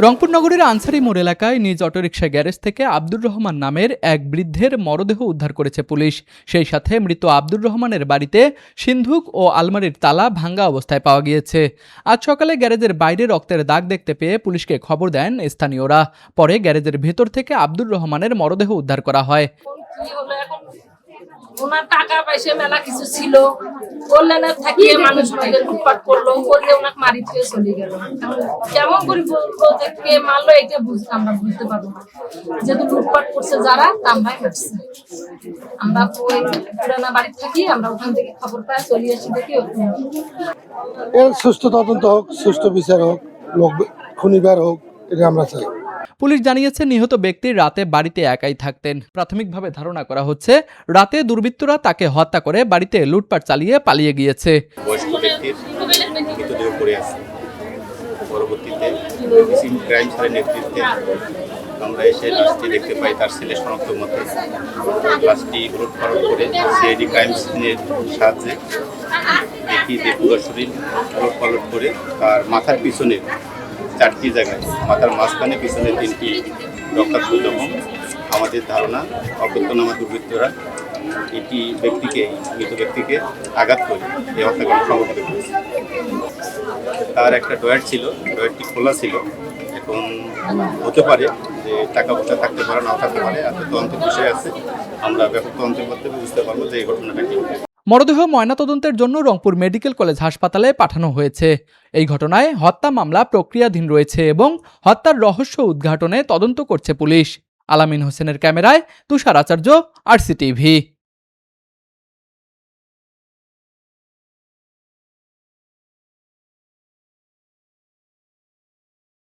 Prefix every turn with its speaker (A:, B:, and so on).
A: রংপুর নগরীর আনসারি মোড় এলাকায় নিজ অটোরিকশা গ্যারেজ থেকে আব্দুর রহমান নামের এক বৃদ্ধের মরদেহ উদ্ধার করেছে পুলিশ। সেই সাথে মৃত আব্দুর রহমানের বাড়িতে সিন্ধুক ও আলমারির তালা ভাঙা অবস্থায় পাওয়া গিয়েছে। আজ সকালে গ্যারেজের বাইরে রক্তের দাগ দেখতে পেয়ে পুলিশকে খবর দেন স্থানীয়রা। পরে গ্যারেজের ভেতর থেকে আব্দুর রহমানের মরদেহ উদ্ধার করা হয়।
B: ওনার টাকা পয়সা মেলা কিছু ছিল, কল্যাণের থাকিয়ে মানুষ লুটপাট করলো, করলে ওনাকে মারি থেকে চলে গেল। কেমন করে বলবো যে কে মারলো এটা আমরা বুঝতে পারবো না, যেহেতু লুটপাট করছে যারা তামরাই মারছে। আমরা ওই পুরানা বাড়ি থাকি, আমরা ওখান থেকে খবর পাই চলে আসি, দেখি
C: এর সুষ্ঠু তদন্ত হোক, সুষ্ঠু বিচার হোক, লোক খুনিবার হোক, এটা আমরা চাই।
A: পুলিশ জানিয়েছে নিহত ব্যক্তি রাতে বাড়িতে একাই থাকতেন। প্রাথমিকভাবে ধারণা করা হচ্ছে রাতে দুর্বৃত্তরা তাকে হত্যা করে বাড়িতে লুটপাট চালিয়ে পালিয়ে গিয়েছে।
D: পরবর্তীতে ক্রাইম সেলের নেতৃত্বে আমরা এসে লাশটি দেখতে পাই তার ছেলে শনাক্ত মতে। লাশটি উলটপালট করে সিআইডি ক্রাইম সিনের সাহায্যে দেখি যে পুরো শরীর উলটপালট করে তার মাথার পিছনে 4টি জায়গায়, মাথার মাঝখানে পিছনে 3টি রক্তাক্ত জখম। আমাদের ধারণা অজ্ঞাতনামা দুর্বৃত্তরা মৃত ব্যক্তিকে আঘাত করে এই হত্যাকাণ্ড সংঘটিত করেছে। তার একটা ড্রয়ার ছিল, ড্রয়ারটি খোলা ছিল। এখন হতে পারে যে টাকা পয়সা থাকতে পারে, নাও থাকতে পারে, এত তদন্তের বিষয় আছে। আমরা ব্যাপক তদন্তের মাধ্যমে বুঝতে পারবো যে এই ঘটনাটা কি।
A: মরদেহ ময়নাতদন্তের জন্য রংপুর মেডিকেল কলেজ হাসপাতালে পাঠানো হয়েছে। এই ঘটনায় হত্যা মামলা প্রক্রিয়াধীন রয়েছে এবং হত্যার রহস্য উদ্ঘাটনে তদন্ত করছে পুলিশ। আলামিন হোসেনের ক্যামেরায় তুষার আচার্য, RCTV।